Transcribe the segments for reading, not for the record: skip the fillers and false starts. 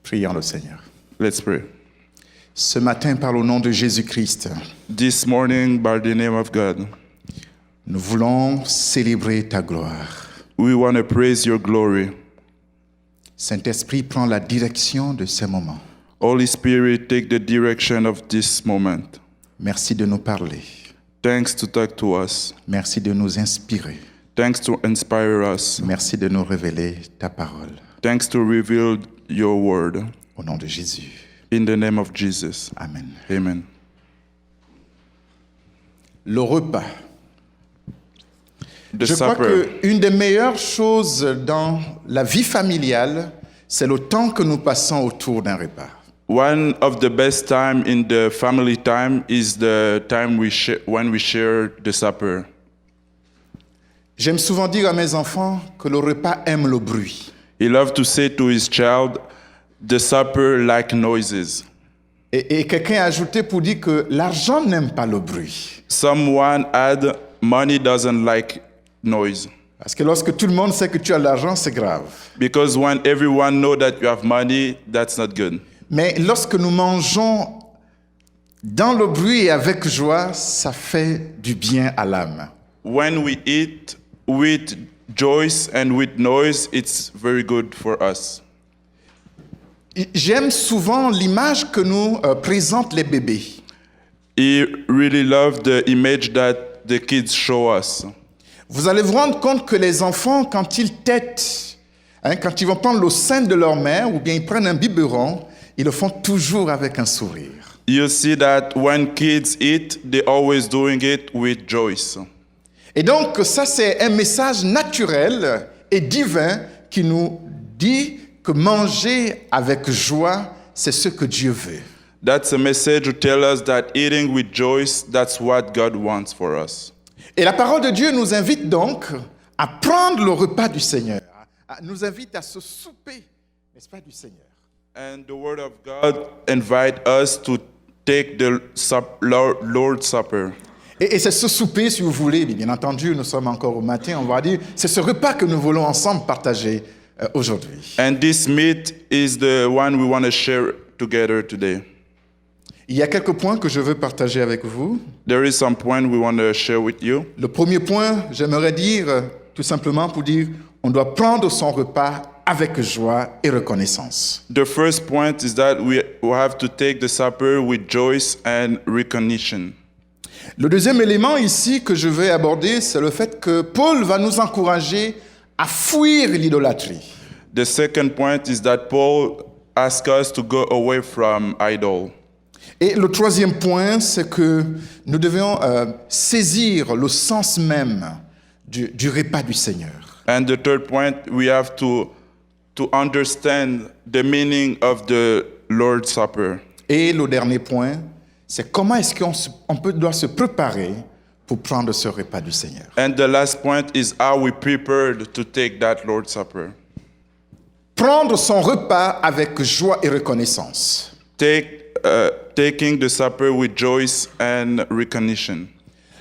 Prions le Seigneur. Let's pray. Ce matin, par le nom de Jésus-Christ, This morning, by the name of God, nous voulons célébrer ta gloire. we want to praise your glory. Saint-Esprit, prends la direction de ces moments. Holy Spirit, take the direction of this moment. Merci de nous parler. Thanks to talk to us. Merci de nous inspirer. Thanks to inspire us. Merci de nous révéler ta parole. Thanks to reveal your word. Au nom de Jésus. In the name of Jesus. Amen. Amen. Le repas. The Je crois supper. qu'une des meilleures choses dans la vie familiale, c'est le temps que nous passons autour d'un repas. One of the best time in the family time is the time when we share the supper. J'aime souvent dire à mes enfants que le repas aime le bruit. He loved to say to his child, the supper like noises. Et quelqu'un a ajouté pour dire que l'argent n'aime pas le bruit. Someone add, money doesn't like noise. Parce que lorsque tout le monde sait que tu as de l'argent, c'est grave. Because when everyone know that you have money, that's not good. Mais lorsque nous mangeons dans le bruit et avec joie, ça fait du bien à l'âme. When we eat with joy and with noise, it's very good for us. J'aime souvent l'image que nous présentent les bébés. He really loved the image that the kids show us. Vous allez vous rendre compte que les enfants, quand ils têtent, quand ils vont prendre le sein de leur mère ou bien ils prennent un biberon, ils le font toujours avec un sourire. You see that when kids eat, they're always doing it with joy. Et donc ça, c'est un message naturel et divin qui nous dit que manger avec joie, c'est ce que Dieu veut. That's a message to tell us that eating with joy, that's what God wants for us. Et la parole de Dieu nous invite donc à prendre le repas du Seigneur, nous invite à se souper, n'est-ce pas, du Seigneur. And the word of God invite us to take the Lord's Supper. Et c'est ce souper, si vous voulez, bien entendu, nous sommes encore au matin, on va dire, c'est ce repas que nous voulons ensemble partager aujourd'hui. And this meat is the one we want to share together today. Il y a quelques points que je veux partager avec vous. There is some point we want to share with you. Le premier point, j'aimerais dire, tout simplement pour dire, on doit prendre son repas avec joie et reconnaissance. The first point is that we have to take the supper with joy and recognition. Le deuxième élément ici que je vais aborder, c'est le fait que Paul va nous encourager à fuir l'idolâtrie. The second point is that Paul asks us to go away from idol. Et le troisième point, c'est que nous devons saisir le sens même du repas du Seigneur. And the third point, we have to understand the meaning of the Lord's Supper. Et le dernier point, c'est comment est-ce qu'on doit se préparer pour prendre ce repas du Seigneur. And the last point is how we prepared to take that Lord's Supper. Prendre son repas avec joie et reconnaissance. Taking the supper with joy and recognition.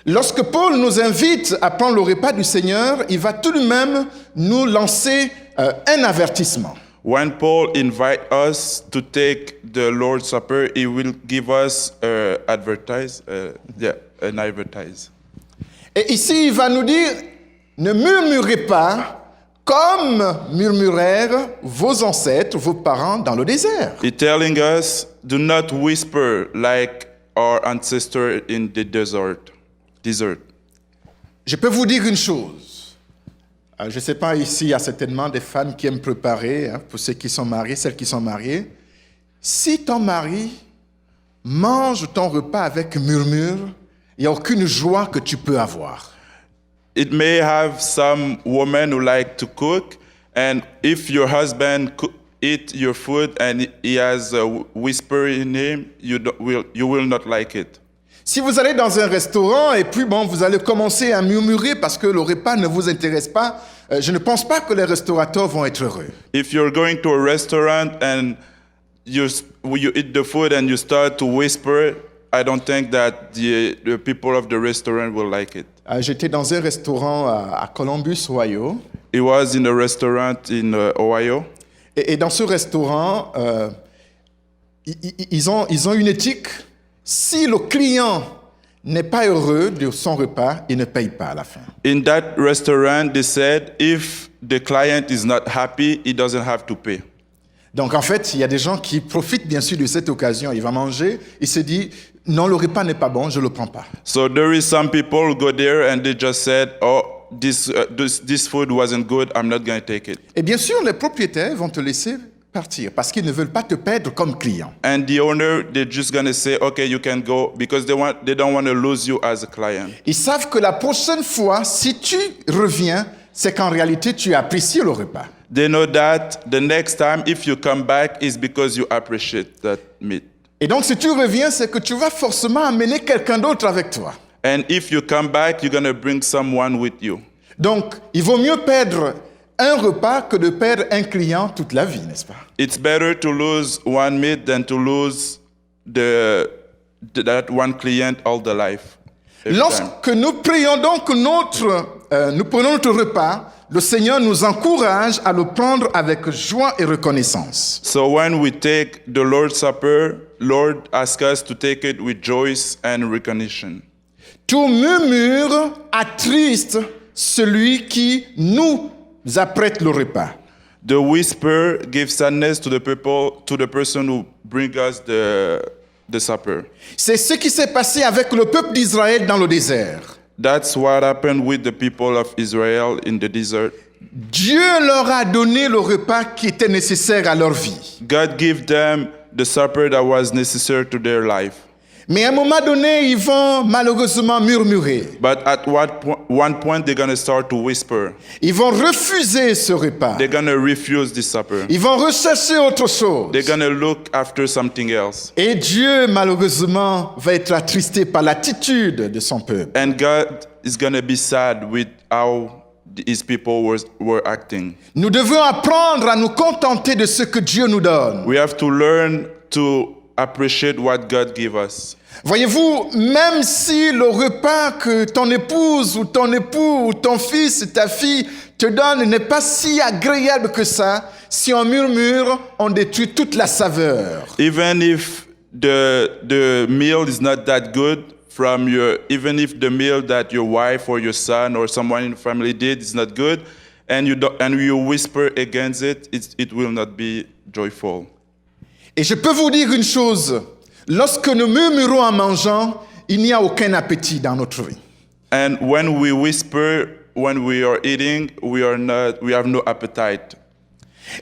Lorsque Paul nous invite à prendre le repas du Seigneur, il va tout de même nous lancer un avertissement. When Paul invites us to take the Lord's Supper, he will give us an advertise. Et ici, il va nous dire, ne murmurez pas comme murmurèrent vos ancêtres, vos parents dans le désert. He's telling us, do not whisper like our ancestors in the desert. Je peux vous dire une chose. Je ne sais pas, ici, il y a certainement des femmes qui aiment préparer, pour ceux qui sont mariés, celles qui sont mariées. Si ton mari mange ton repas avec murmure, il n'y a aucune joie que tu peux avoir. It may have some women who like to cook, and if your husband eat your food and he has a whisper in him, you will not like it. Si vous allez dans un restaurant et puis vous allez commencer à murmurer parce que le repas ne vous intéresse pas, je ne pense pas que les restaurateurs vont être heureux. If you're going to a restaurant and you eat the food and you start to whisper, I don't think that the people of the restaurant will like it. J'étais dans un restaurant à Columbus, Ohio. He was in a restaurant in Ohio. Et dans ce restaurant, ils ont une éthique. Si le client n'est pas heureux de son repas, il ne paye pas à la fin. In that restaurant, they said if the client is not happy, he doesn't have to pay. Donc en fait, il y a des gens qui profitent bien sûr de cette occasion. Il va manger, il se dit, non, le repas n'est pas bon, je ne le prends pas. So there is some people who go there and they just said, oh, this food wasn't good, I'm not going to take it. Et bien sûr, les propriétaires vont te laisser partir parce qu'ils ne veulent pas te perdre comme client. And the owner, they're just going to say, okay, you can go because they don't want to lose you as a client. Ils savent que la prochaine fois, si tu reviens, c'est qu'en réalité, tu as apprécié le repas. They know that the next time, if you come back, is because you appreciate that meat. Et donc, si tu reviens, c'est que tu vas forcément amener quelqu'un d'autre avec toi. And if you come back, you're going to bring someone with you. Donc, il vaut mieux perdre un repas que de perdre un client toute la vie, n'est-ce pas? It's better to lose one meat than to lose that one client all the life. every time. Lorsque nous prions donc nous prenons notre repas, le Seigneur nous encourage à le prendre avec joie et reconnaissance. So when we take the Lord's Supper, Lord asks us to take it with joy and recognition. Tout murmure attriste celui qui nous apprête le repas. The whisper gives sadness to the person who brings us the supper. C'est ce qui s'est passé avec le peuple d'Israël dans le désert. That's what happened with the people of Israel in the desert. Dieu leur a donné le repas qui était nécessaire à leur vie. God gave them the supper that was necessary to their life. Mais à un moment donné, ils vont malheureusement murmurer. But at one point, they're going to start to whisper. Ils vont refuser ce repas. They're going to refuse this supper. Ils vont rechercher autre chose. They're going to look after something else. Et Dieu, malheureusement, va être attristé par l'attitude de son peuple. And God is going to be sad with how his people were acting. Nous devons apprendre à nous contenter de ce que Dieu nous donne. We have to learn to appreciate what God gave us. Voyez-vous, même si le repas que ton épouse ou ton époux ou ton fils ou ta fille te donne n'est pas si agréable que ça, si on murmure, on détruit toute la saveur. Even if the meal is not that good even if the meal that your wife or your son or someone in the family did is not good, and you whisper against it, it will not be joyful. Et je peux vous dire une chose, lorsque nous murmurons en mangeant, il n'y a aucun appétit dans notre vie. And when we whisper, when we are eating, we have no appetite.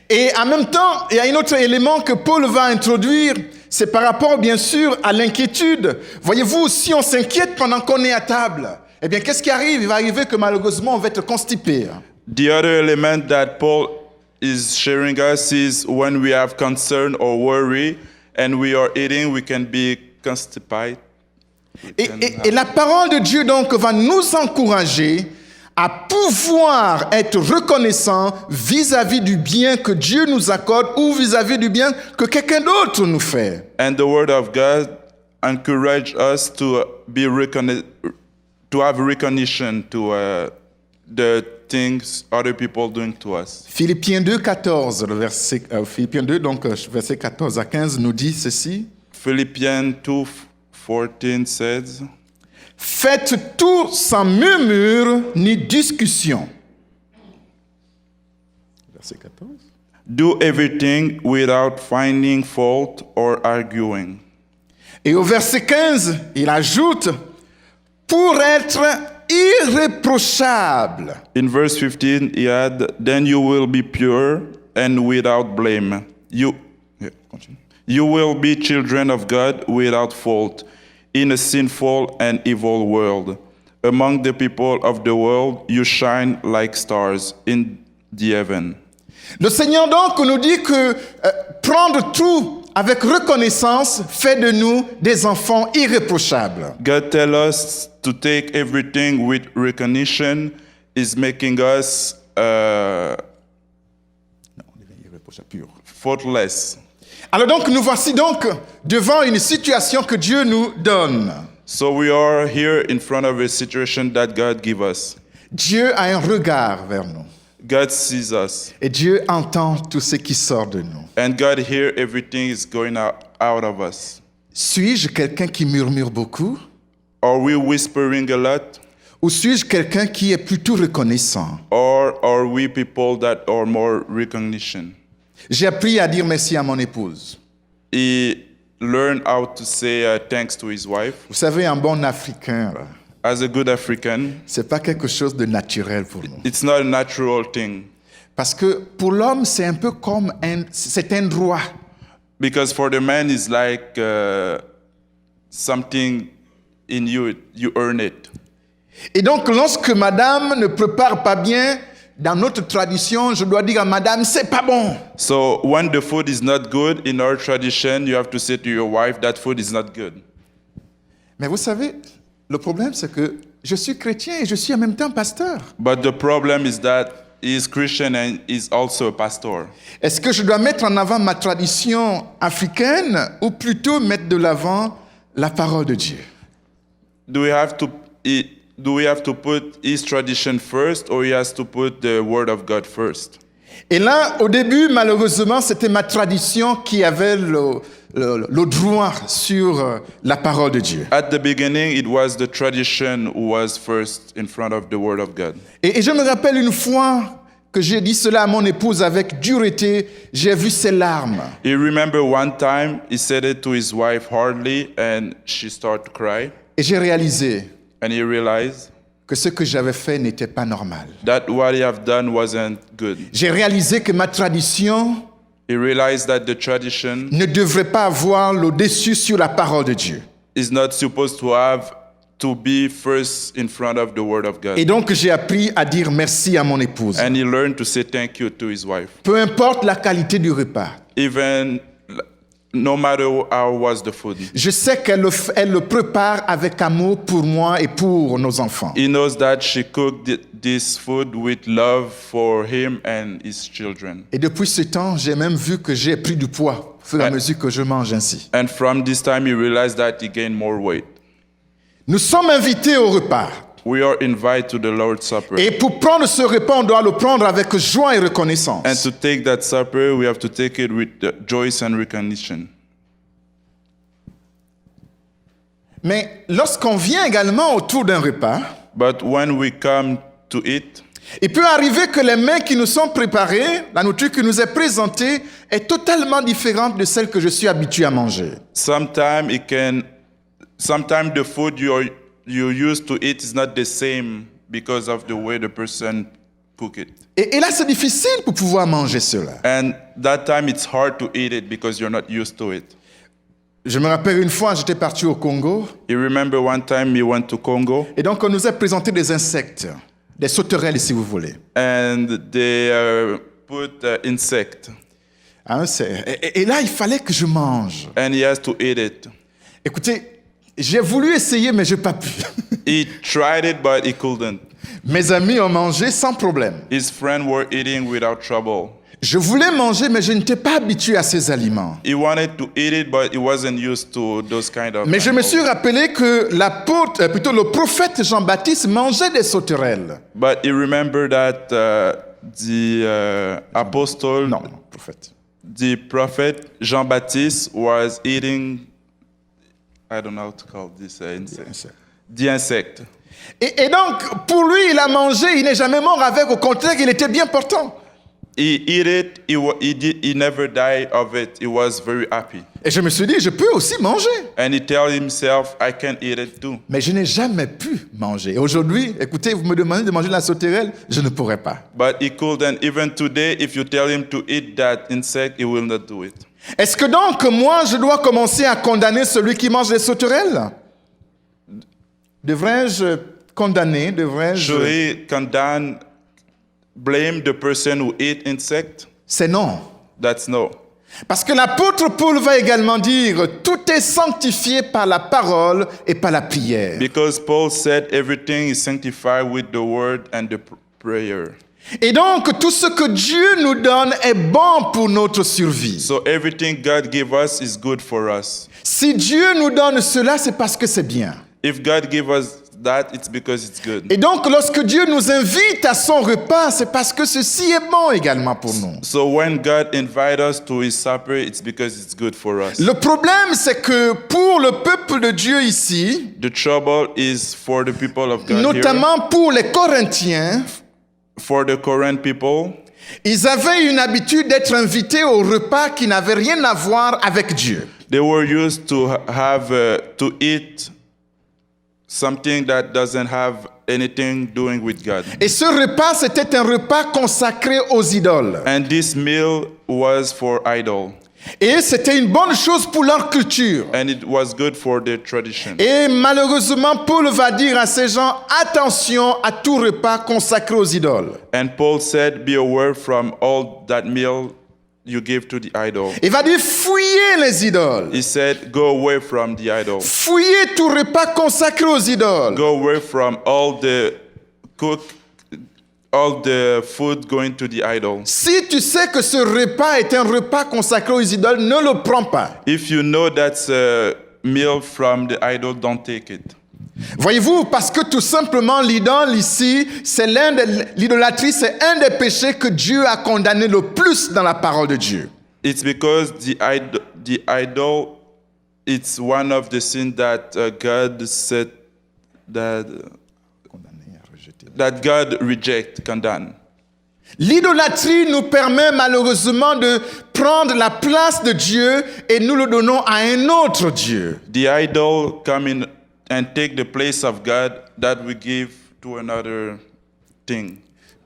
Et en même temps, il y a un autre élément que Paul va introduire, c'est par rapport bien sûr à l'inquiétude. Voyez-vous, si on s'inquiète pendant qu'on est à table, eh bien qu'est-ce qui arrive? Il va arriver que malheureusement on va être constipé. The other element that Paul is sharing us is when we have concern or worry and we are eating, we can be constipated. Et la parole de Dieu donc va nous encourager à pouvoir être reconnaissant vis-à-vis du bien que Dieu nous accorde ou vis-à-vis du bien que quelqu'un d'autre nous fait. And the word of God encourages us to have recognition to the things other people doing to us. Philippiens 2, 14, Philippiens 2, donc verset 14 à 15 nous dit ceci. Philippians 2:14 says, faites tout sans murmure ni discussion. Verset 14. Do everything without finding fault or arguing. Et au verset 15, il ajoute pour être irréprochable. In verse 15, he had, then you will be pure and without blame. You will be children of God without fault in a sinful and evil world. Among the people of the world, you shine like stars in the heaven. Le Seigneur donc nous dit que prendre tout avec reconnaissance fait de nous des enfants irréprochables. God tells us to take everything with recognition is making us faultless. Alors donc nous voici donc devant une situation que Dieu nous donne. So we are here in front of a situation that God gives us. Dieu a un regard vers nous. God sees us. Et Dieu entend tout ce qui sort de nous. And God hears everything is going out of us. Suis-je quelqu'un qui murmure beaucoup? Are we whispering a lot? Ou suis-je quelqu'un qui est plutôt reconnaissant? Or are we people that are more recognition? J'ai appris à dire merci à mon épouse. He learned how to say thanks to his wife. Vous savez, un bon Africain, là, As a good African, c'est pas quelque chose de naturel pour nous. it's not a natural thing. Parce que pour l'homme, c'est un peu comme c'est un droit. Because for the man, it's like something in you, you earn it. Et donc, lorsque madame ne prépare pas bien, dans notre tradition, je dois dire à madame, c'est pas bon. So when the food is not good, in our tradition, you have to say to your wife, that food is not good. Mais vous savez, le problème, c'est que je suis chrétien et je suis en même temps pasteur. But the problem is that he is Christian and is also a pastor. Est-ce que je dois mettre en avant ma tradition africaine ou plutôt mettre de l'avant la parole de Dieu? Do we have to put his tradition first, or he has to put the word of God first? Et là, au début, malheureusement, c'était ma tradition qui avait le droit sur la parole de Dieu. At the beginning, it was the tradition who was first in front of the word of God. Et je me rappelle une fois que j'ai dit cela à mon épouse avec dureté, j'ai vu ses larmes. He remember one time he said it to his wife hardly, and she started to cry, Et j'ai réalisé and he realized que ce que j'avais fait n'était pas normal. that what he have done wasn't good. J'ai réalisé que ma tradition He realized that the tradition ne devrait pas avoir le dessus sur la parole de Dieu. is not supposed to be first in front of the word of God. Et donc j'ai appris à dire merci à mon épouse. And he learned to say thank you to his wife. Peu importe la qualité du repas. Even no matter how was the food. Je sais qu'elle le prépare avec amour pour moi et pour nos enfants. He knows that she cooked this food with love for him and his children. Et depuis ce temps, j'ai même vu que j'ai pris du poids au fur et à mesure que je mange ainsi. And from this time he realized that he gained more weight. Nous sommes invités au repas. We are invited to the Lord's Supper. Et pour prendre ce repas, on doit le prendre avec joie et reconnaissance. And to take that supper, we have to take it with joy and recognition. Mais lorsqu'on vient également autour d'un repas, But when we come to eat, il peut arriver que les mets qui nous sont préparés, la nourriture qui nous est présentée, est totalement différente de celle que je suis habitué à manger. sometimes the food you used to eat is not the same because of the way the person cook it. Et là, c'est difficile pour pouvoir manger cela. And that time it's hard to eat it because you're not used to it. Je me rappelle une fois, j'étais parti au Congo, You remember one time you went to Congo et donc on nous a présenté des insectes, des sauterelles si vous voulez. and they put insect Hein, et là, il fallait que je mange. and he has to eat it. Écoutez, j'ai voulu essayer, mais je n'ai pas pu. He tried it but he couldn't. Mes amis ont mangé sans problème. His friends were eating without trouble. Je voulais manger, mais je n'étais pas habitué à ces aliments. He wanted to eat it but he wasn't used to those kind of Mais je me animals. suis rappelé que le prophète Jean-Baptiste mangeait des sauterelles. But he remembered that the apostle, Non, prophète. the prophet Jean-Baptiste was eating, I don't know how to call this insect. The insect. Et donc, pour lui, il a mangé, il n'est jamais mort avec, au contraire, il était bien portant. He ate it, he never died of it. He was very happy. Et je me suis dit, je peux aussi manger. And he tell himself, I can eat it too. Mais je n'ai jamais pu manger. Et aujourd'hui, écoutez, vous me demandez de manger la sauterelle, je ne pourrais pas. But he couldn't. Even today, if you tell him to eat that insect, he will not do it. Est-ce que donc, moi, je dois commencer à condamner celui qui mange les sauterelles? Devrais-je condamner? Should he condemn, blame the person who ate insect? C'est non. That's no. Parce que l'apôtre Paul va également dire, tout est sanctifié par la parole et par la prière. Because Paul said everything is sanctified with the word and the prayer. Et donc, tout ce que Dieu nous donne est bon pour notre survie. So everything God gave us is good for us. Si Dieu nous donne cela, c'est parce que c'est bien. If God gave us that, it's because it's good. Et donc, lorsque Dieu nous invite à son repas, c'est parce que ceci est bon également pour nous. So when God invites us to his supper, it's because it's good for us. Le problème, c'est que pour le peuple de Dieu ici, The trouble is for the people of God here, notamment pour les Corinthiens, for the Korean people, ils avaient une habitude d'être invités au repas qui n'avait rien à voir avec Dieu. they were used to have to eat something that doesn't have anything doing with God. Et ce repas, c'était un repas consacré aux idoles. And this meal was for idol. Et c'était une bonne chose pour leur culture. And it was good for their tradition. Et malheureusement, Paul va dire à ces gens, attention à tout repas consacré aux idoles. And Paul said, be aware from all that meal you give to the idol. Il va dire, fuyez les idoles. He said, go away from the idol. Fuyez tout repas consacré aux idoles. Go away from all the food going to the idol. Si tu sais que ce repas est un repas consacré aux idoles, ne le prends pas. If you know that's a meal from the idol, don't take it. Voyez-vous, parce que tout simplement, l'idole ici, l'idolâtrie, c'est un des péchés que Dieu a condamné le plus dans la parole de Dieu. It's because the idol, it's one of the sins that God said that God condemn. L'idolâtrie nous permet malheureusement de prendre la place de Dieu et nous le donnons à un autre Dieu. The idol come in and take the place of God that we give to another thing.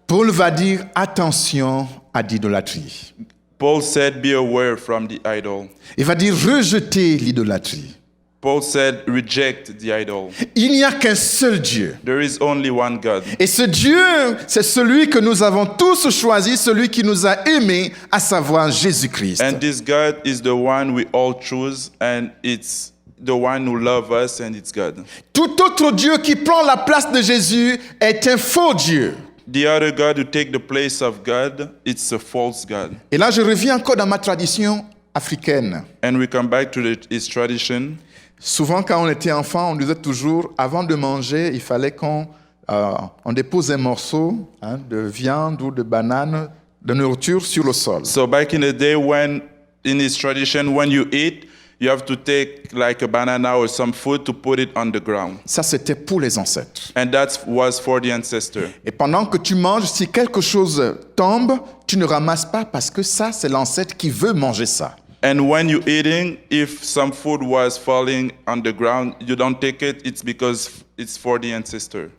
Paul va dire attention à l'idolâtrie. Paul said, be aware from the idol. Il va dire rejetez l'idolâtrie. Paul said, reject the idol. Il n'y a qu'un seul Dieu. There is only one God. Et ce Dieu, c'est celui que nous avons tous choisi, celui qui nous a aimés, à savoir Jésus-Christ. And this God is the one we all choose, and it's the one who loves us, and it's God. Tout autre Dieu qui prend la place de Jésus est un faux Dieu. The other God who take the place of God, it's a false God. Et là, je reviens encore dans ma tradition africaine. And we come back to his tradition. Souvent, quand on était enfant, on disait toujours, avant de manger, il fallait qu'on dépose un morceau de viande ou de banane, de nourriture sur le sol. So back in the day, when in his tradition, when you eat, you have to take like a banana or some food to put it on the ground. Ça, c'était pour les ancêtres. And that was for the ancestor. Et pendant que tu manges, si quelque chose tombe, tu ne ramasses pas parce que ça, c'est l'ancêtre qui veut manger ça. And when you're eating, if some food was falling on the ground, you don't take it, it's because it's for the ancestor.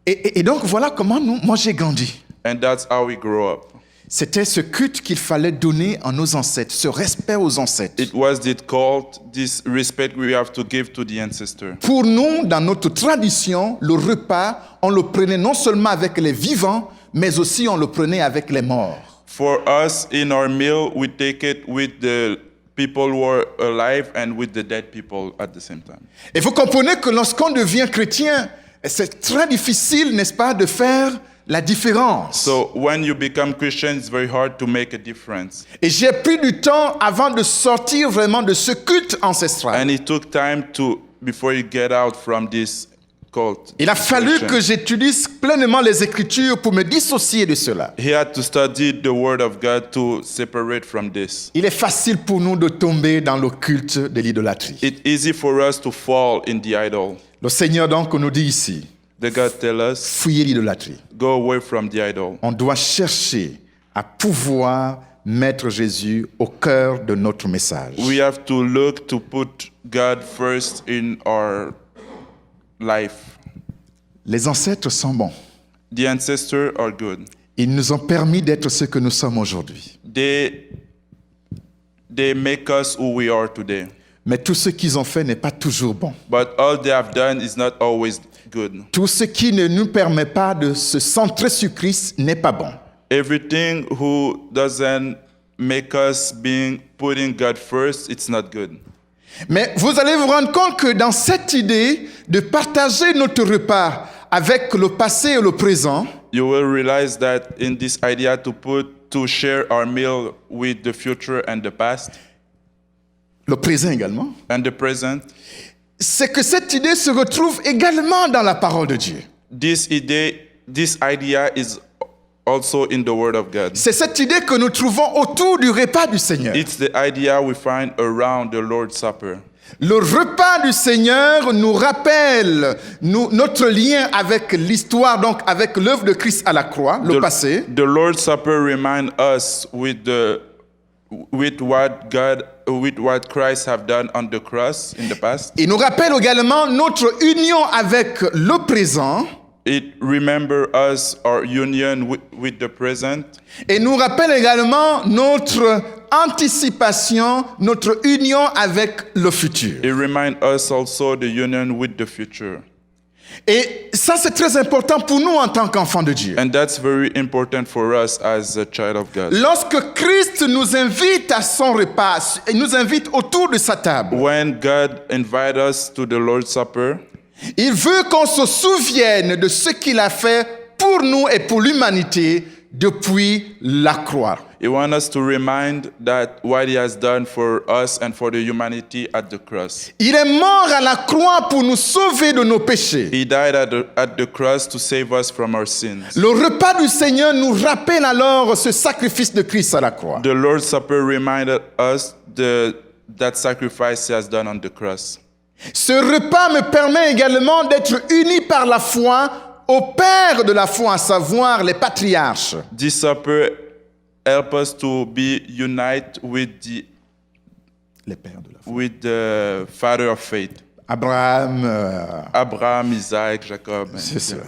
Et donc, voilà comment moi j'ai grandi. And that's how we grow up. C'était ce culte qu'il fallait donner à nos ancêtres, ce respect aux ancêtres. It was called this respect we have to give to the ancestor. Pour nous, dans notre tradition, le repas, on le prenait non seulement avec les vivants, mais aussi on le prenait avec les morts. For us, in our meal, we take it with the people who are alive and with the dead people at the same time. Et vous comprenez que lorsqu'on devient chrétien, c'est très difficile, n'est-ce pas, de faire la différence. So when you become Christian, it's very hard to make a difference. Et j'ai pris du temps avant de sortir vraiment de ce culte ancestral. And it took time before you get out from this cult. Il a fallu que j'utilise pleinement les Écritures pour me dissocier de cela. He had to study the Word of God to separate from this. Il est facile pour nous de tomber dans le culte de l'idolâtrie. It's easy for us to fall in the idol. Le Seigneur donc nous dit ici, The God tell us, fuyez l'idolâtrie. go away from the idol. On doit chercher à pouvoir mettre Jésus au cœur de notre message. We have to look to put God first in our life. Les ancêtres sont bons. The ancestors are good. Ils nous ont permis d'être ce que nous sommes aujourd'hui. They make us who we are today. Mais tout ce qu'ils ont fait n'est pas toujours bon. But all they have done is not always good. Tout ce qui ne nous permet pas de se centrer sur Christ n'est pas bon. Everything who doesn't make us putting God first, it's not good. Mais vous allez vous rendre compte que dans cette idée de partager notre repas avec le passé et le présent, you will realize that in this idea to share our meal with the future and the past, le présent également, and the present, c'est que cette idée se retrouve également dans la parole de Dieu. This idea is also in the Word of God. C'est cette idée que nous trouvons autour du repas du Seigneur. It's the idea we find around the Lord's Supper. Le repas du Seigneur nous rappelle notre lien avec l'histoire, donc avec l'œuvre de Christ à la croix, le passé. The Lord's Supper reminds us with what Christ have done on the cross in the past. Il nous rappelle également notre union avec le présent. It remembers us our union with the present. Et nous rappelle également notre anticipation, notre union avec le futur. It reminds us also the union with the future. Et ça, c'est très important pour nous en tant qu'enfants de Dieu. And that's very important for us as a child of God. Lorsque Christ nous invite à son repas, il nous invite autour de sa table. When God invites us to the Lord's Supper, Il veut qu'on se souvienne de ce qu'il a fait pour nous et pour l'humanité depuis la croix. He wants us to remind that what He has done for us and for the humanity at the cross. Il est mort à la croix pour nous sauver de nos péchés. He died at the cross to save us from our sins. Le repas du Seigneur nous rappelle alors ce sacrifice de Christ à la croix. The Lord's Supper reminded us that sacrifice He has done on the cross. Ce repas me permet également d'être uni par la foi au Père de la foi, à savoir les patriarches. This supper helps us to be united with Les pères de la foi. with the Father of faith, Abraham, Abraham, Isaac, Jacob. c'est cela.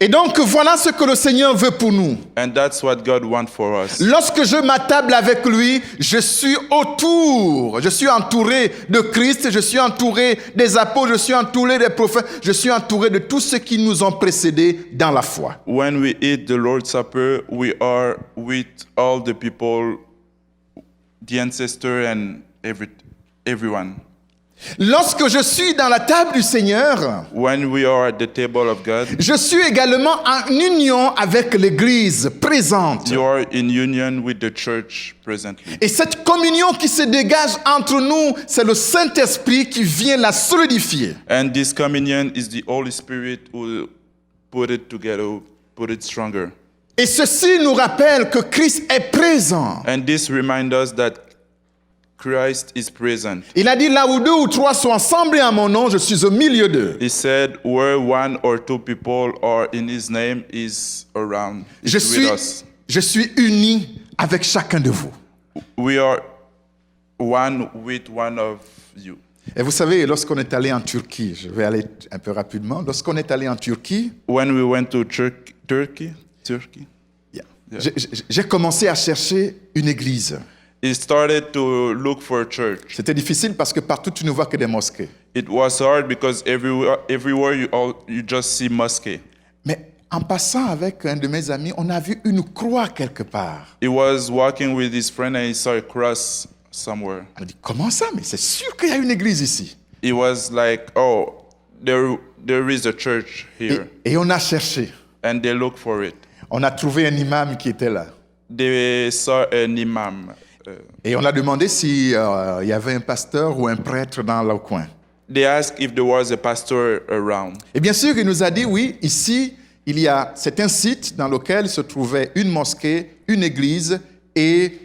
Et donc voilà ce que le Seigneur veut pour nous. And that's what God wants for us. Lorsque je m'attable avec lui, je suis autour, je suis entouré de Christ, je suis entouré des apôtres, je suis entouré des prophètes, je suis entouré de tous ceux qui nous ont précédés dans la foi. When we eat the Lord's Supper, we are with all the people, the ancestor and everyone. Lorsque je suis dans la table du Seigneur, When we are at the table of God, je suis également en union avec l'Église présente. you are in union with the church presently. Et cette communion qui se dégage entre nous, c'est le Saint-Esprit qui vient la solidifier. And this communion is the Holy Spirit who put it together, put it stronger. Et ceci nous rappelle que Christ est présent. And this reminds us that Christ is present. Il a dit, là où 2 ou 3 sont assemblés en mon nom, je suis au milieu d'eux. He said, where 1 or 2 people are in His name is around, Je is with suis, us. je suis uni avec chacun de vous. We are one with one of you. Et vous savez, lorsqu'on est allé en Turquie, je vais aller un peu rapidement, lorsqu'on est allé en Turquie, When we went to Turkey, j'ai commencé à chercher une église. he started to look for a church. C'était difficile parce que partout tu ne vois que des mosquées. It was hard because everywhere you just see mosque. Mais en passant avec un de mes amis, on a vu une croix quelque part. He was walking with his friend and he saw a cross somewhere. On a dit, comment ça? Mais c'est sûr qu'il y a une église ici. He was like, oh, there is a church here. Et on a cherché. And they looked for it. On a trouvé un imam qui était là. They saw an imam. Et on a demandé s'il y avait un pasteur ou un prêtre dans le coin. They asked if there was a pastor around. Et bien sûr, il nous a dit, oui, ici, c'est un site dans lequel se trouvait une mosquée, une église et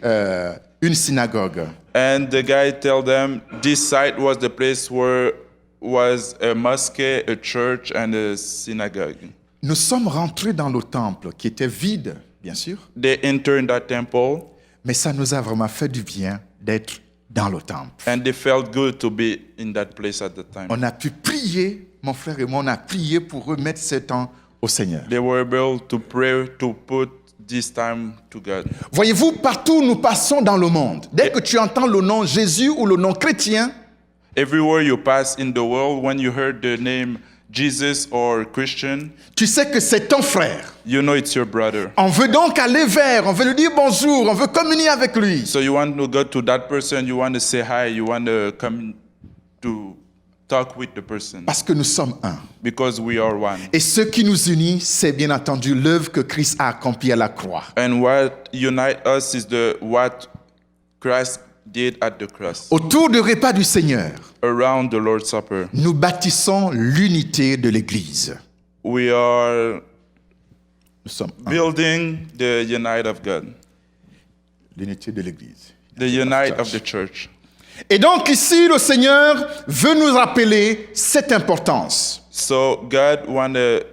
une synagogue. And the guy told them this site was the place where was a mosque, a church, and a synagogue. Nous sommes rentrés dans le temple qui était vide, bien sûr, They entered that temple, mais ça nous a vraiment fait du bien d'être dans le temple. and they felt good to be in that place at the time. On a pu prier, mon frère et moi, on a prié pour remettre ce temps au Seigneur. They were able to pray to put this time to God. Voyez-vous, partout où nous passons dans le monde, dès que tu entends le nom Jésus ou le nom chrétien, Everywhere you pass in the world, when you heard the name Jesus or Christian, tu sais que c'est ton frère. you know it's your brother. On veut donc aller vers, on veut lui dire bonjour, on veut communier avec lui. So you want to go to that person, you want to say hi, you want to come to talk with the person Parce que nous sommes un. because we are one. Et ce qui nous unit, c'est bien entendu l'œuvre que Christ a accomplie à la croix. And what unites us is what Christ did at the cross. Autour du repas du Seigneur, Around the Lord's Supper, nous bâtissons l'unité de l'Église. we are Nous sommes un. building the unite of God, L'unité de l'Église. the unite of the church. Et donc ici, le Seigneur veut nous rappeler cette importance. So God want to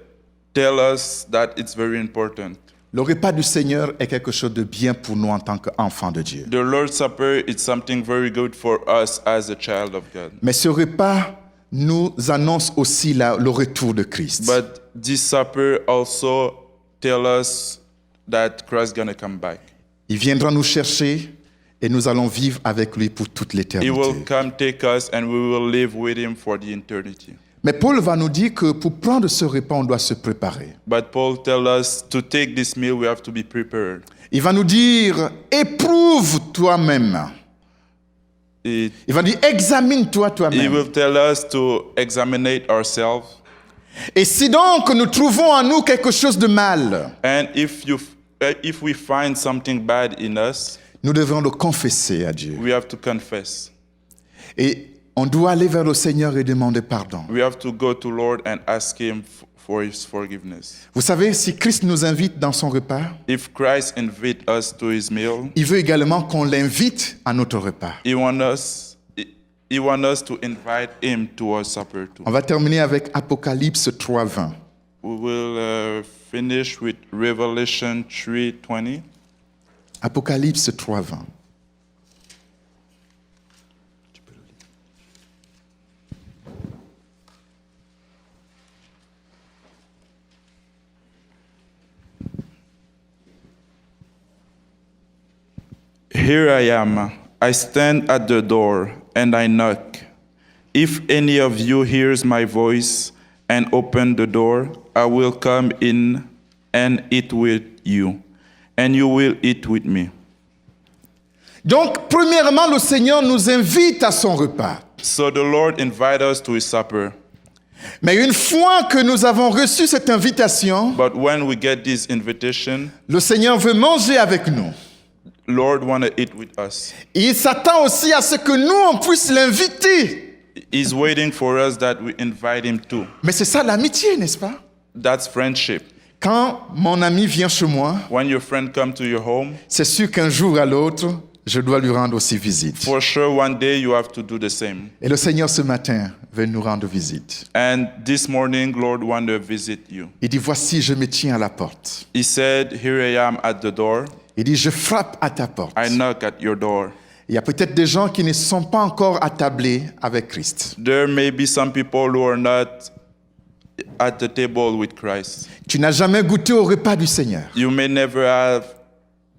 tell us that it's very important. Le repas du Seigneur est quelque chose de bien pour nous en tant qu'enfants de Dieu. The Lord's Supper is something very good for us as a child of God. Mais ce repas nous annonce aussi le retour de Christ. But this supper also tell us that Christ is going to come back. Il viendra nous chercher et nous allons vivre avec lui pour toute He will l'éternité. come take us and we will live with him for the eternity. Mais Paul va nous dire que pour prendre ce repas, on doit se préparer. But Paul tells us to take this meal, we have to be prepared. Il va nous dire, éprouve toi-même. He Il va dire, examine-toi toi-même. will tell us to examine ourselves. Et si donc nous trouvons en nous quelque chose de mal, And if we find something bad in us, nous devons le confesser à Dieu. we have to confess. Et on doit aller vers le Seigneur et demander pardon. We have to go to Lord and ask him for his forgiveness. Vous savez, si Christ nous invite dans son repas, If Christ invite us to his meal, il veut également qu'on l'invite à notre repas. he want us to invite him to our supper too. On va terminer avec Apocalypse 3:20. We will finish with Revelation 3:20. Apocalypse 3:20. Here I am. I stand at the door and I knock. If any of you hears my voice and open the door, I will come in and eat with you, and you will eat with me. Donc, premièrement, le Seigneur nous invite à son repas. So the Lord invites us to his supper. Mais une fois que nous avons reçu cette invitation, But when we get this invitation, le Seigneur veut manger avec nous. Lord want to eat with us. Et il s'attend aussi à ce que nous, on puisse l'inviter. He's waiting for us that we invite him too. Mais c'est ça l'amitié, n'est-ce pas? That's friendship. Quand mon ami vient chez moi, When your friend comes to your home, c'est sûr qu'un jour à l'autre, je dois lui rendre aussi visite. for sure one day you have to do the same. Et le Seigneur ce matin veut nous rendre visite. And this morning, Lord want to visit you. Il dit, voici, je me tiens à la porte. He said, here I am at the door. Il dit, je frappe à ta porte. I knock at your door. Il y a peut-être des gens qui ne sont pas encore attablés avec Christ. There may be some people who are not at the table with Christ. Tu n'as jamais goûté au repas du Seigneur. You may never have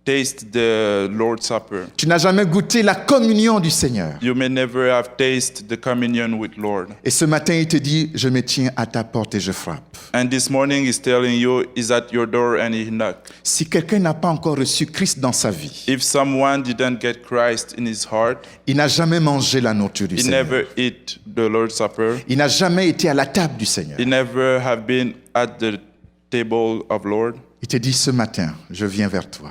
tasted the Lord's Supper. Tu n'as jamais goûté la communion du Seigneur. You may never have tasted the communion with Lord. Et ce matin, il te dit, je me tiens à ta porte et je frappe. And this morning he's telling you he's at your door and he knocked. Si quelqu'un n'a pas encore reçu Christ dans sa vie, If someone didn't get Christ in his heart, il n'a jamais mangé la nourriture du he Seigneur. never ate the Lord's Supper. Il n'a jamais été à la table du Seigneur. He never have been at the table of Lord. Il te dit ce matin, je viens vers toi.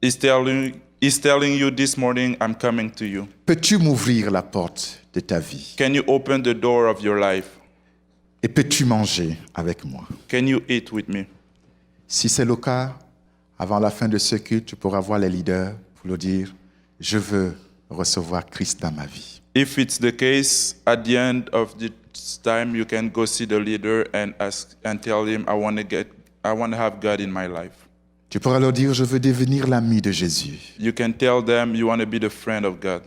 He's telling you this morning, I'm coming to you. Peux-tu m'ouvrir la porte de ta vie? Can you open the door of your life? Et peux-tu manger avec moi? Can you eat with me? Si c'est le cas, avant la fin de ce culte, tu pourras voir les leaders pour leur dire, je veux recevoir Christ dans ma vie. If it's the case, at the end of this time, you can go see the leader and ask and tell him, I want to have God in my life. Tu pourras leur dire, je veux devenir l'ami de Jésus. You can tell them you want to be the friend of God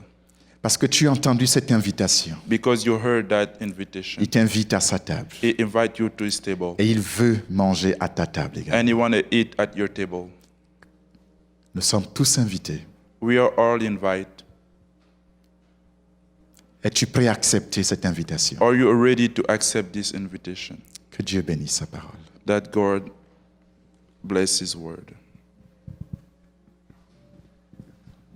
Parce que tu as entendu cette invitation. because you heard that invitation. Il t'invite à sa table. He invite you to his table Et il veut manger à ta table également. and he want to eat at your table. Nous sommes tous invités. We are all invited. Es-tu prêt à accepter cette invitation? Are you ready to accept this invitation? Que Dieu bénisse sa parole. That God bless his word.